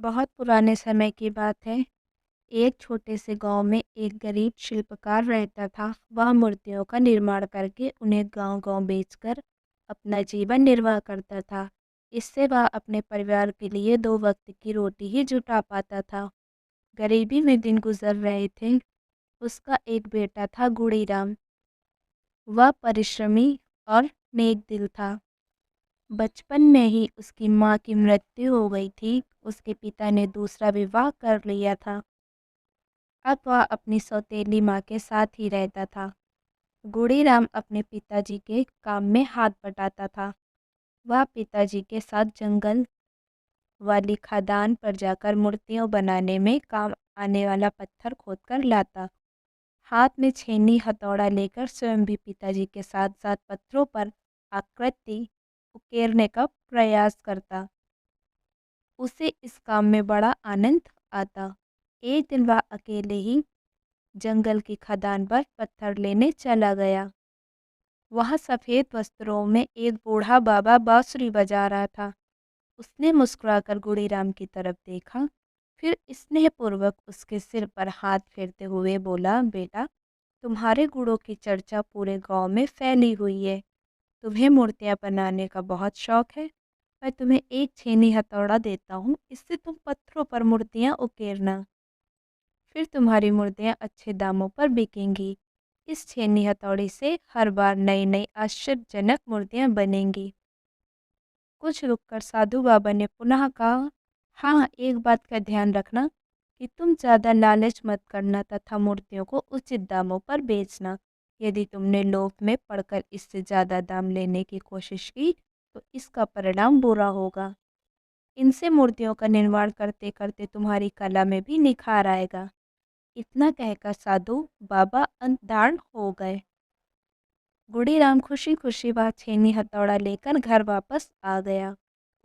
बहुत पुराने समय की बात है। एक छोटे से गांव में एक गरीब शिल्पकार रहता था। वह मूर्तियों का निर्माण करके उन्हें गांव-गांव बेचकर अपना जीवन निर्वाह करता था। इससे वह अपने परिवार के लिए 2 वक्त की रोटी ही जुटा पाता था। गरीबी में दिन गुजर रहे थे। उसका एक बेटा था गुड़ीराम। वह परिश्रमी और नेक दिल था। बचपन में ही उसकी माँ की मृत्यु हो गई थी। उसके पिता ने दूसरा विवाह कर लिया था। अब वह अपनी सौतेली माँ के साथ ही रहता था। गुड़ीराम अपने पिताजी के काम में हाथ बटाता था। वह पिताजी के साथ जंगल वाली खदान पर जाकर मूर्तियों बनाने में काम आने वाला पत्थर खोदकर लाता। हाथ में छेनी हथौड़ा लेकर स्वयं भी पिताजी के साथ साथ पत्थरों पर आकृति उकेरने का प्रयास करता। उसे इस काम में बड़ा आनंद आता। एक दिन वह अकेले ही जंगल की खदान पर पत्थर लेने चला गया। वहाँ सफ़ेद वस्त्रों में एक बूढ़ा बाबा बांसुरी बजा रहा था। उसने मुस्कुराकर गुड़ीराम की तरफ देखा, फिर स्नेहपूर्वक उसके सिर पर हाथ फेरते हुए बोला, बेटा, तुम्हारे गुणों की चर्चा पूरे गांव में फैली हुई है। तुम्हें मूर्तियाँ बनाने का बहुत शौक है। मैं तुम्हें एक छेनी हथौड़ा देता हूँ, इससे तुम पत्थरों पर मूर्तियाँ उकेरना। फिर तुम्हारी मूर्तियाँ अच्छे दामों पर बिकेंगी। इस छेनी हथौड़ी से हर बार नई नई आश्चर्यजनक मूर्तियाँ बनेंगी। कुछ रुककर साधु बाबा ने पुनः कहा, हाँ, एक बात का ध्यान रखना कि तुम ज़्यादा लालच मत करना तथा मूर्तियों को उचित दामों पर बेचना। यदि तुमने लोभ में पड़कर इससे ज़्यादा दाम लेने की कोशिश की तो इसका परिणाम बुरा होगा। इनसे मूर्तियों का निर्माण करते करते तुम्हारी कला में भी निखार आएगा। इतना कहकर साधु बाबा अंतर्धान हो गए। गुड़ीराम खुशी खुशी वह छेनी हथौड़ा लेकर घर वापस आ गया।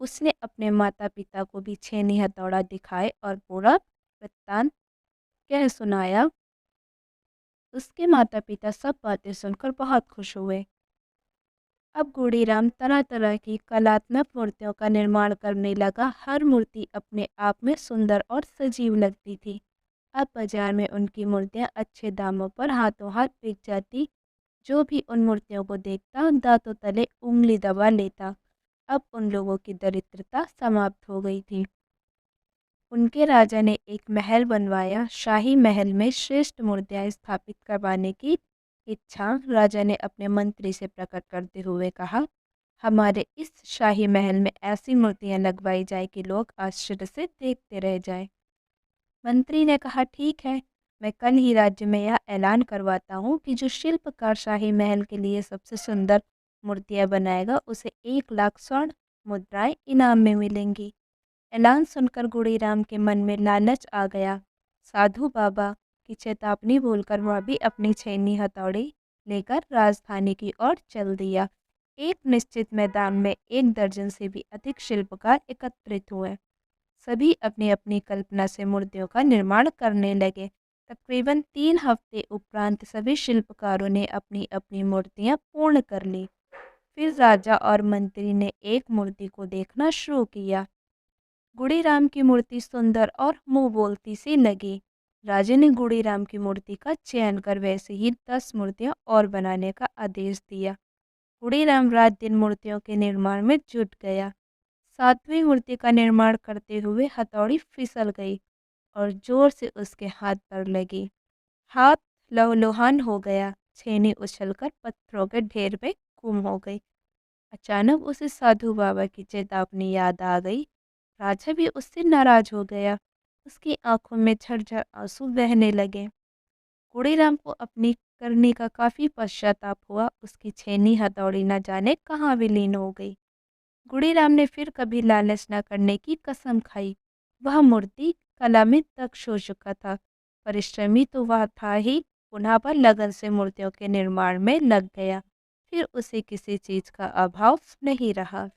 उसने अपने माता पिता को भी छेनी हथौड़ा दिखाए और पूरा वृत्तांत कह सुनाया। उसके माता पिता सब बातें सुनकर बहुत खुश हुए। अब गुड़ीराम तरह तरह की कलात्मक मूर्तियों का निर्माण करने लगा। हर मूर्ति अपने आप में सुंदर और सजीव लगती थी। अब बाजार में उनकी मूर्तियां अच्छे दामों पर हाथों हाथ बिक जाती। जो भी उन मूर्तियों को देखता दांतों तले उंगली दबा लेता। अब उन लोगों की दरिद्रता समाप्त हो गई थी। उनके राजा ने एक महल बनवाया। शाही महल में श्रेष्ठ मूर्तियां स्थापित करवाने की इच्छा राजा ने अपने मंत्री से प्रकट करते हुए कहा, हमारे इस शाही महल में ऐसी मूर्तियां लगवाई जाए कि लोग आश्चर्य से देखते रह जाएं। मंत्री ने कहा, ठीक है, मैं कल ही राज्य में यह ऐलान करवाता हूँ कि जो शिल्पकार शाही महल के लिए सबसे सुंदर मूर्तियाँ बनाएगा उसे 1 लाख स्वर्ण मुद्राएं इनाम में मिलेंगी। ऐलान सुनकर गुड़ीराम के मन में लालच आ गया। साधु बाबा की चेतावनी भूलकर वह भी अपनी छेनी हथौड़ी लेकर राजधानी की ओर चल दिया। एक निश्चित मैदान में 1 दर्जन से भी अधिक शिल्पकार एकत्रित हुए। सभी अपनी अपनी कल्पना से मूर्तियों का निर्माण करने लगे। तकरीबन 3 हफ्ते उपरांत सभी शिल्पकारों ने अपनी अपनी मूर्तियां पूर्ण कर ली। फिर राजा और मंत्री ने एक मूर्ति को देखना शुरू किया। गुड़ीराम की मूर्ति सुंदर और मुंह बोलती सी लगी। राजा ने गुड़ीराम की मूर्ति का चयन कर वैसे ही 10 मूर्तियां और बनाने का आदेश दिया। गुड़ीराम रात दिन मूर्तियों के निर्माण में जुट गया। 7वीं मूर्ति का निर्माण करते हुए हथौड़ी फिसल गई और जोर से उसके हाथ पर लगी। हाथ लहूलुहान हो गया। छेनी उछलकर पत्थरों के ढेर में गुम हो गई। अचानक उसे साधु बाबा की चेतावनी याद आ गई। राजा भी उससे नाराज हो गया। उसकी आंखों में झरझर आंसू बहने लगे। गुड़ीराम को अपनी करनी का काफी पश्चाताप हुआ। उसकी छेनी हथौड़ी न जाने कहाँ विलीन हो गई। गुड़ीराम ने फिर कभी लालच न करने की कसम खाई। वह मूर्ति कला में दक्ष हो चुका था। परिश्रमी तो वह था ही, पुनः पर लगन से मूर्तियों के निर्माण में लग गया। फिर उसे किसी चीज का अभाव नहीं रहा।